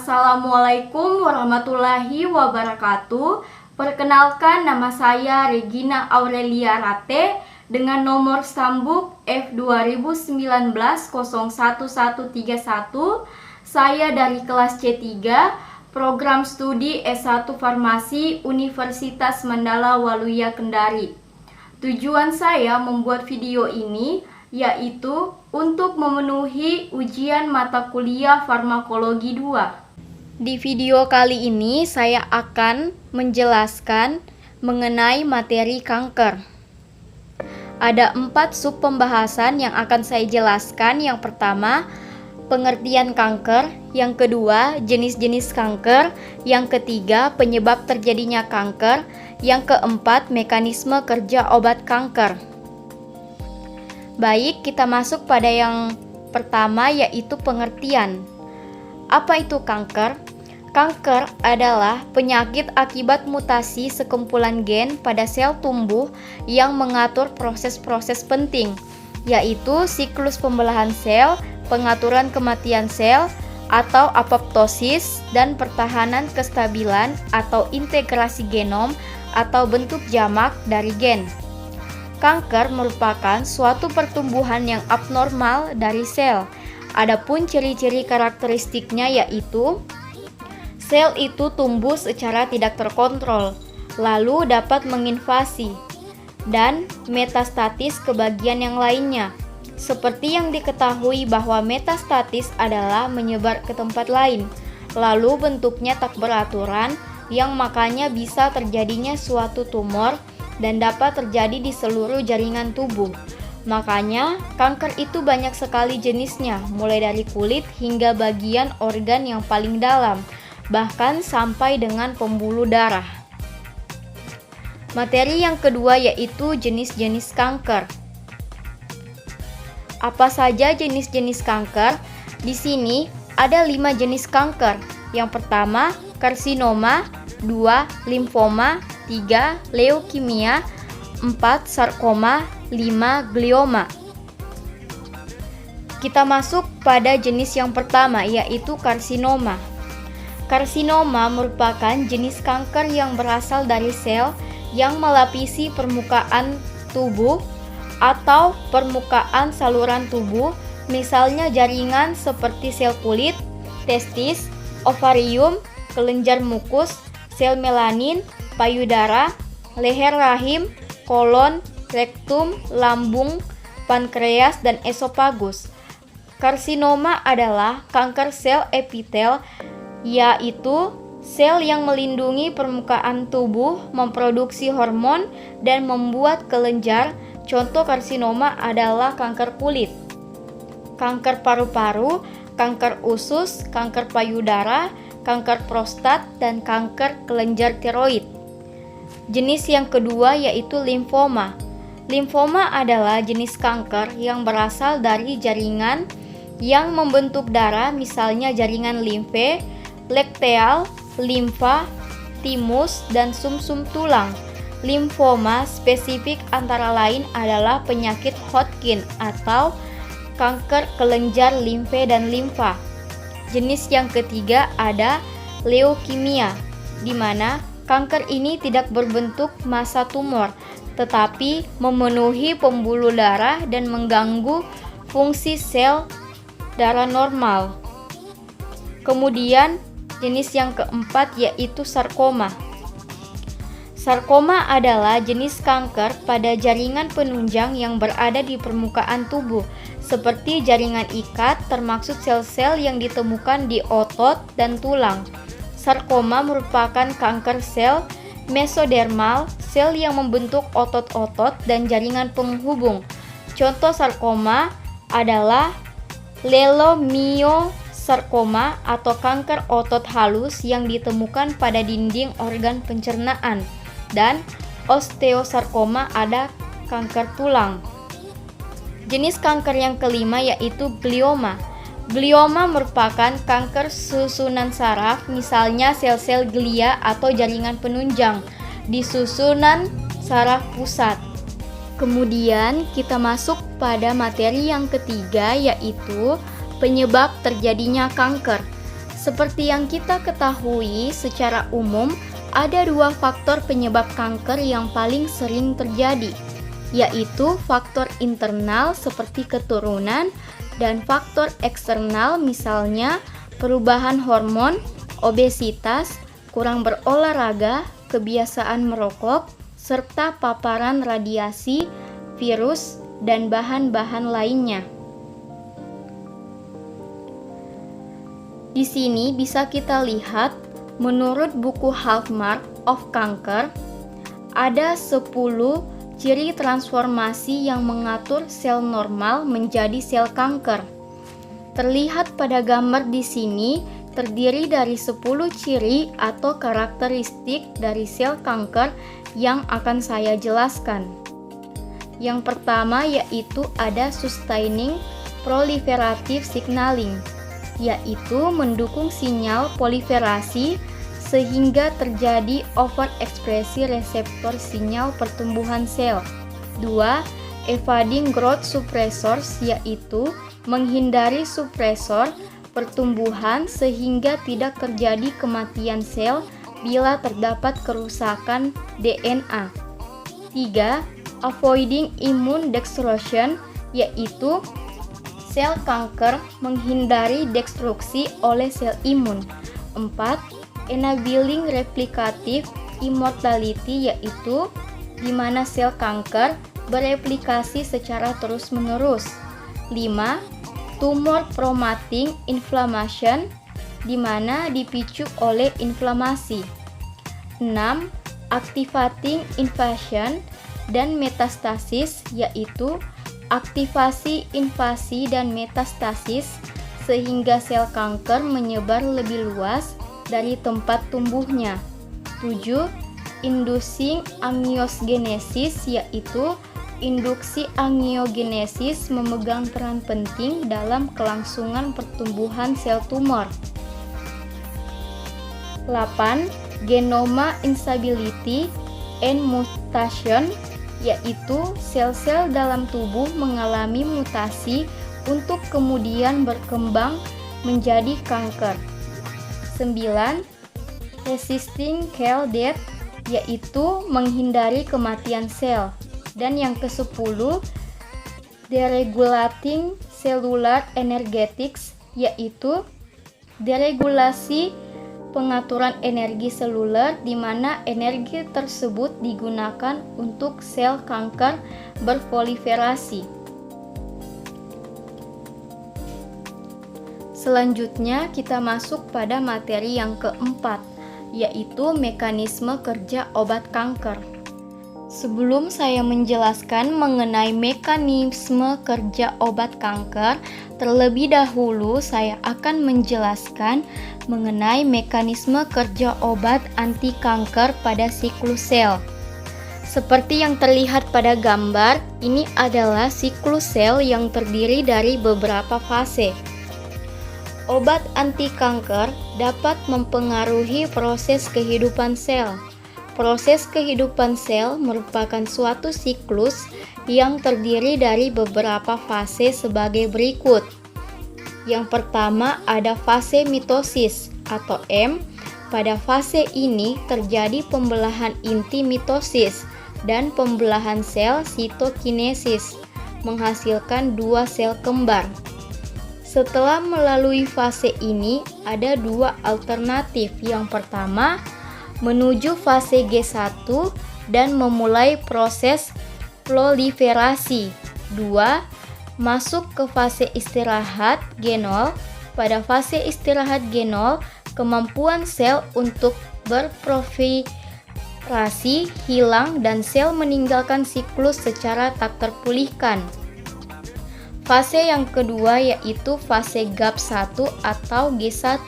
Assalamualaikum warahmatullahi wabarakatuh. Perkenalkan, nama saya Regina Aurelia Rate dengan nomor sambuk F2019-01131. Saya dari kelas C3, program studi S1 Farmasi Universitas Mandala Waluya Kendari. Tujuan saya membuat video ini yaitu untuk memenuhi ujian mata kuliah farmakologi 2. Di video kali ini saya akan menjelaskan mengenai materi kanker. Ada 4 sub pembahasan yang akan saya jelaskan. Yang pertama, pengertian kanker. Yang kedua, jenis-jenis kanker. Yang ketiga, penyebab terjadinya kanker. Yang keempat, mekanisme kerja obat kanker. Baik, kita masuk pada yang pertama, yaitu pengertian. Apa itu kanker? Kanker adalah penyakit akibat mutasi sekumpulan gen pada sel tumbuh yang mengatur proses-proses penting, yaitu siklus pembelahan sel, pengaturan kematian sel atau apoptosis, dan pertahanan kestabilan atau integrasi genom atau bentuk jamak dari gen. Kanker merupakan suatu pertumbuhan yang abnormal dari sel. Adapun ciri-ciri karakteristiknya yaitu sel itu tumbuh secara tidak terkontrol, lalu dapat menginvasi dan metastatis ke bagian yang lainnya. Seperti yang diketahui bahwa metastatis adalah menyebar ke tempat lain, lalu bentuknya tak beraturan, yang makanya bisa terjadinya suatu tumor dan dapat terjadi di seluruh jaringan tubuh. Makanya, kanker itu banyak sekali jenisnya, mulai dari kulit hingga bagian organ yang paling dalam, bahkan sampai dengan pembuluh darah. Materi yang kedua yaitu jenis-jenis kanker. Apa saja jenis-jenis kanker? Di sini ada 5 jenis kanker. Yang pertama, karsinoma, 2, limfoma, 3, leukemia, 4, sarkoma, 5, glioma. Kita masuk pada jenis yang pertama, yaitu karsinoma. Karsinoma merupakan jenis kanker yang berasal dari sel yang melapisi permukaan tubuh atau permukaan saluran tubuh, misalnya jaringan seperti sel kulit, testis, ovarium, kelenjar mukus, sel melanin, payudara, leher rahim, kolon, rektum, lambung, pankreas, dan esofagus. Karsinoma adalah kanker sel epitel, yaitu sel yang melindungi permukaan tubuh, memproduksi hormon, dan membuat kelenjar. Contoh karsinoma adalah kanker kulit, kanker paru-paru, kanker usus, kanker payudara, kanker prostat, dan kanker kelenjar tiroid. Jenis yang kedua yaitu limfoma. Limfoma adalah jenis kanker yang berasal dari jaringan yang membentuk darah, misalnya jaringan limfe, lekteal, limfa, timus, dan sumsum tulang. Limfoma spesifik antara lain adalah penyakit Hodgkin atau kanker kelenjar limfe dan limfa. Jenis yang ketiga ada leukemia, di mana kanker ini tidak berbentuk massa tumor, tetapi memenuhi pembuluh darah dan mengganggu fungsi sel darah normal. Kemudian jenis yang keempat yaitu sarkoma. Sarkoma adalah jenis kanker pada jaringan penunjang yang berada di permukaan tubuh, seperti jaringan ikat, termasuk sel-sel yang ditemukan di otot dan tulang. Sarkoma merupakan kanker sel mesodermal, sel yang membentuk otot-otot dan jaringan penghubung. Contoh sarkoma adalah lelomiosarkoma atau kanker otot halus yang ditemukan pada dinding organ pencernaan, dan osteosarkoma ada kanker tulang. Jenis kanker yang kelima yaitu glioma. Glioma merupakan kanker susunan saraf, misalnya sel-sel glia atau jaringan penunjang di susunan saraf pusat. Kemudian kita masuk pada materi yang ketiga yaitu penyebab terjadinya kanker. Seperti yang kita ketahui secara umum, ada dua faktor penyebab kanker yang paling sering terjadi, yaitu faktor internal seperti keturunan dan faktor eksternal misalnya perubahan hormon, obesitas, kurang berolahraga, kebiasaan merokok, serta paparan radiasi, virus, dan bahan-bahan lainnya. Di sini bisa kita lihat, menurut buku Hallmark of Cancer, ada 10 ciri transformasi yang mengatur sel normal menjadi sel kanker. Terlihat pada gambar di sini, terdiri dari 10 ciri atau karakteristik dari sel kanker yang akan saya jelaskan. Yang pertama yaitu ada sustaining proliferative signaling, yaitu mendukung sinyal proliferasi sehingga terjadi overekspresi reseptor sinyal pertumbuhan sel. 2. Evading growth suppressors, yaitu menghindari supresor pertumbuhan sehingga tidak terjadi kematian sel bila terdapat kerusakan DNA. 3. Avoiding immune destruction, yaitu sel kanker menghindari destruksi oleh sel imun. 4. Enabling replicative immortality, yaitu di mana sel kanker bereplikasi secara terus-menerus. 5. Tumor promoting inflammation, di mana dipicu oleh inflamasi. 6. Activating invasion dan metastasis, yaitu aktivasi invasi dan metastasis sehingga sel kanker menyebar lebih luas dari tempat tumbuhnya. 7. Inducing angiogenesis, yaitu induksi angiogenesis memegang peran penting dalam kelangsungan pertumbuhan sel tumor. 8. Genoma instability and mutation, yaitu sel-sel dalam tubuh mengalami mutasi untuk kemudian berkembang menjadi kanker. 9. Resisting cell death, yaitu menghindari kematian sel. Dan yang ke-10, deregulating cellular energetics, yaitu deregulasi pengaturan energi seluler di mana energi tersebut digunakan untuk sel kanker berproliferasi. Selanjutnya kita masuk pada materi yang keempat, yaitu mekanisme kerja obat kanker. Sebelum saya menjelaskan mengenai mekanisme kerja obat kanker, terlebih dahulu saya akan menjelaskan mengenai mekanisme kerja obat anti kanker pada siklus sel. Seperti yang terlihat pada gambar, ini adalah siklus sel yang terdiri dari beberapa fase. Obat anti kanker dapat mempengaruhi proses kehidupan sel. Proses kehidupan sel merupakan suatu siklus yang terdiri dari beberapa fase sebagai berikut. Yang pertama ada fase mitosis atau M. Pada fase ini terjadi pembelahan inti mitosis dan pembelahan sel sitokinesis, menghasilkan dua sel kembar. Setelah melalui fase ini, ada dua alternatif. Yang pertama, menuju fase G1 dan memulai proses proliferasi. 2. Masuk ke fase istirahat G0. Pada fase istirahat G0, kemampuan sel untuk berproliferasi hilang dan sel meninggalkan siklus secara tak terpulihkan. Fase yang kedua yaitu fase GAP1 atau G1.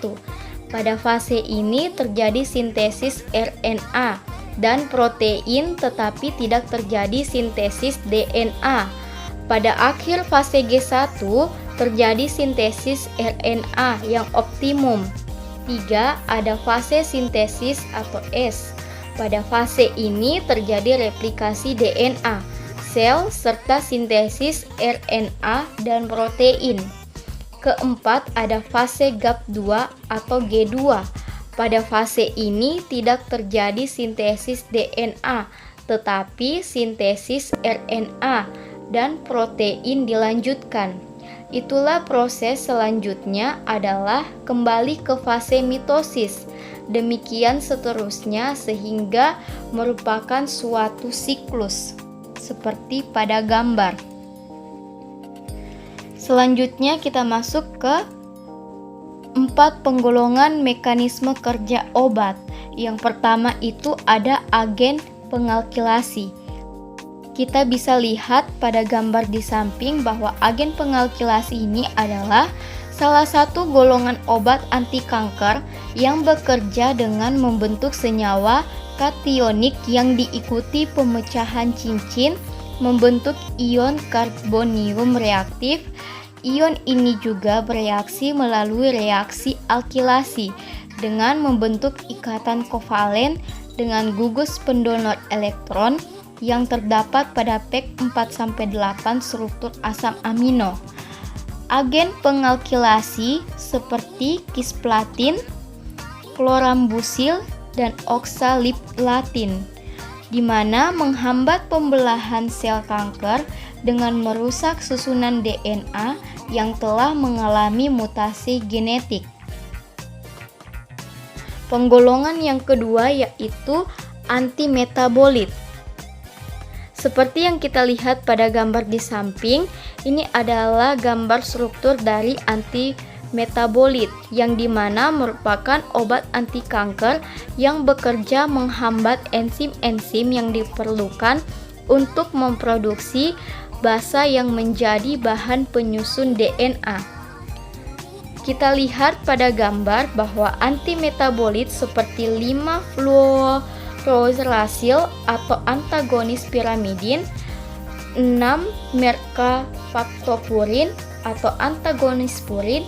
Pada fase ini terjadi sintesis RNA dan protein tetapi tidak terjadi sintesis DNA. Pada akhir fase G1 terjadi sintesis RNA yang optimum. 3. Ada fase sintesis atau S. Pada fase ini terjadi replikasi DNA, sel serta sintesis RNA dan protein. Keempat, ada fase GAP2 atau G2. Pada fase ini tidak terjadi sintesis DNA, tetapi sintesis RNA dan protein dilanjutkan. Itulah proses selanjutnya adalah kembali ke fase mitosis. Demikian seterusnya sehingga merupakan suatu siklus seperti pada gambar. Selanjutnya kita masuk ke 4 penggolongan mekanisme kerja obat. Yang pertama itu ada agen pengalkilasi. Kita bisa lihat pada gambar di samping bahwa agen pengalkilasi ini adalah salah satu golongan obat anti kanker yang bekerja dengan membentuk senyawa kationik yang diikuti pemecahan cincin membentuk ion karbonium reaktif. Ion ini juga bereaksi melalui reaksi alkilasi dengan membentuk ikatan kovalen dengan gugus pendonor elektron yang terdapat pada pek 4-8 struktur asam amino. Agen pengalkilasi seperti kisplatin, klorambusil, dan oksaliplatin, di mana menghambat pembelahan sel kanker dengan merusak susunan DNA yang telah mengalami mutasi genetik. Penggolongan yang kedua yaitu antimetabolit. Seperti yang kita lihat pada gambar di samping, ini adalah gambar struktur dari antimetabolit yang dimana merupakan obat anti kanker yang bekerja menghambat enzim-enzim yang diperlukan untuk memproduksi basa yang menjadi bahan penyusun DNA. Kita lihat pada gambar bahwa antimetabolit seperti 5-fluorouracil atau antagonis pirimidin, 6-mercaptopurine atau antagonis purin,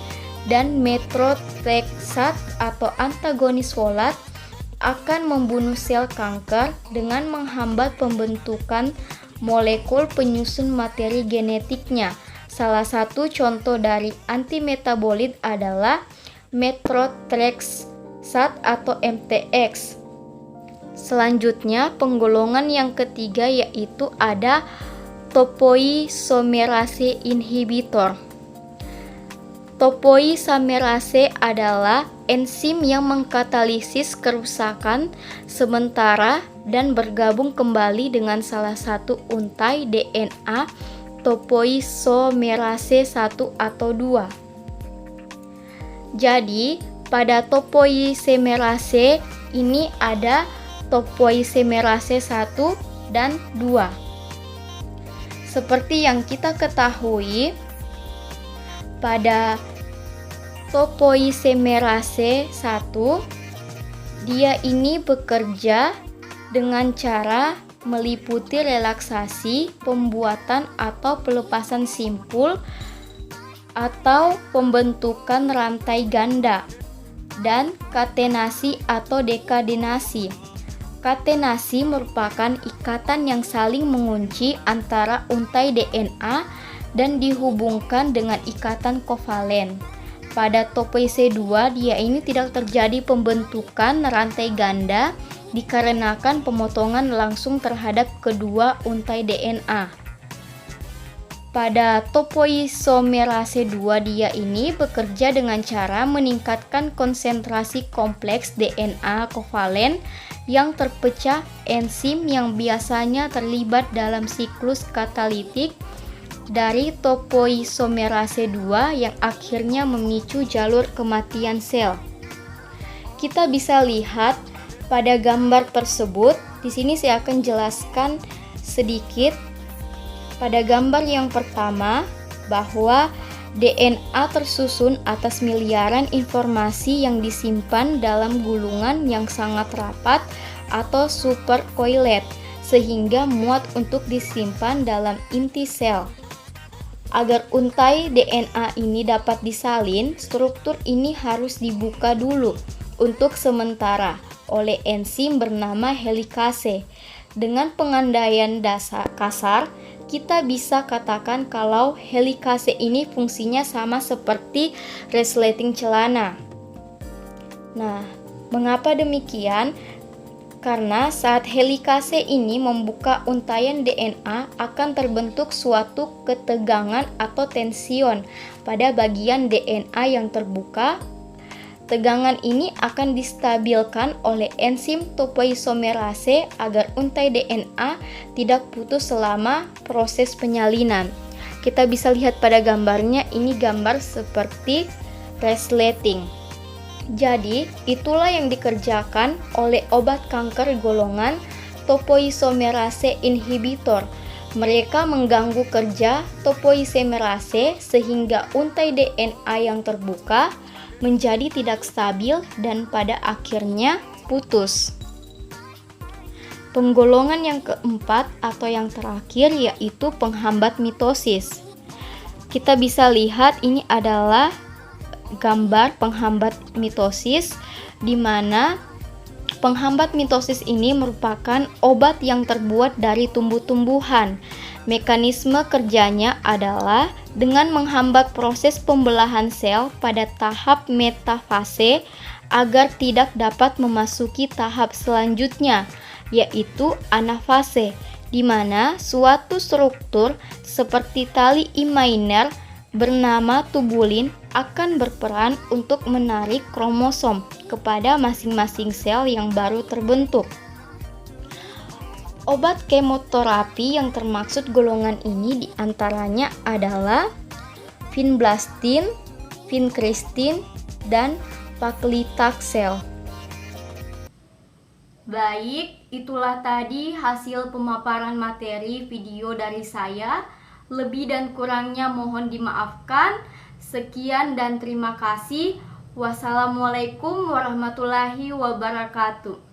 dan methotrexat atau antagonis folat akan membunuh sel kanker dengan menghambat pembentukan molekul penyusun materi genetiknya. Salah satu contoh dari antimetabolit adalah methotrexat atau MTX. Selanjutnya, penggolongan yang ketiga yaitu ada topoisomerase inhibitor. Topoisomerase adalah enzim yang mengkatalisis kerusakan sementara dan bergabung kembali dengan salah satu untai DNA topoisomerase 1 atau 2. Jadi, pada topoisomerase ini ada topoisomerase 1 dan 2. Seperti yang kita ketahui, pada topoisomerase 1, dia ini bekerja dengan cara meliputi relaksasi, pembuatan atau pelepasan simpul atau pembentukan rantai ganda, dan katenasi atau dekadenasi. Katenasi merupakan ikatan yang saling mengunci antara untai DNA dan dihubungkan dengan ikatan kovalen. Pada topoisomerase 2, dia ini tidak terjadi pembentukan rantai ganda dikarenakan pemotongan langsung terhadap kedua untai DNA. Pada topoisomerase 2, dia ini bekerja dengan cara meningkatkan konsentrasi kompleks DNA kovalen yang terpecah enzim yang biasanya terlibat dalam siklus katalitik dari topoisomerase 2 yang akhirnya memicu jalur kematian sel. Kita bisa lihat pada gambar tersebut. Di sini saya akan jelaskan sedikit pada gambar yang pertama bahwa DNA tersusun atas miliaran informasi yang disimpan dalam gulungan yang sangat rapat atau supercoilet sehingga muat untuk disimpan dalam inti sel. Agar untai DNA ini dapat disalin, struktur ini harus dibuka dulu untuk sementara oleh enzim bernama helikase. Dengan pengandaian dasar kasar, kita bisa katakan kalau helikase ini fungsinya sama seperti resleting celana. Nah, mengapa demikian? Karena saat helikase ini membuka untaian DNA akan terbentuk suatu ketegangan atau tension pada bagian DNA yang terbuka. Tegangan ini akan distabilkan oleh enzim topoisomerase agar untai DNA tidak putus selama proses penyalinan. Kita bisa lihat pada gambarnya, ini gambar seperti resleting. Jadi, itulah yang dikerjakan oleh obat kanker golongan topoisomerase inhibitor. Mereka mengganggu kerja topoisomerase sehingga untai DNA yang terbuka menjadi tidak stabil dan pada akhirnya putus. Penggolongan yang keempat atau yang terakhir yaitu penghambat mitosis. Kita bisa lihat ini adalah gambar penghambat mitosis, di mana penghambat mitosis ini merupakan obat yang terbuat dari tumbuh-tumbuhan. Mekanisme kerjanya adalah dengan menghambat proses pembelahan sel pada tahap metafase agar tidak dapat memasuki tahap selanjutnya, yaitu anafase, di mana suatu struktur seperti tali immaner bernama tubulin akan berperan untuk menarik kromosom kepada masing-masing sel yang baru terbentuk. Obat kemoterapi yang termaksud golongan ini diantaranya adalah vinblastine, vincristin, dan paclitaxel. Baik, itulah tadi hasil pemaparan materi video dari saya. Lebih dan kurangnya mohon dimaafkan. Sekian dan terima kasih. Wassalamualaikum warahmatullahi wabarakatuh.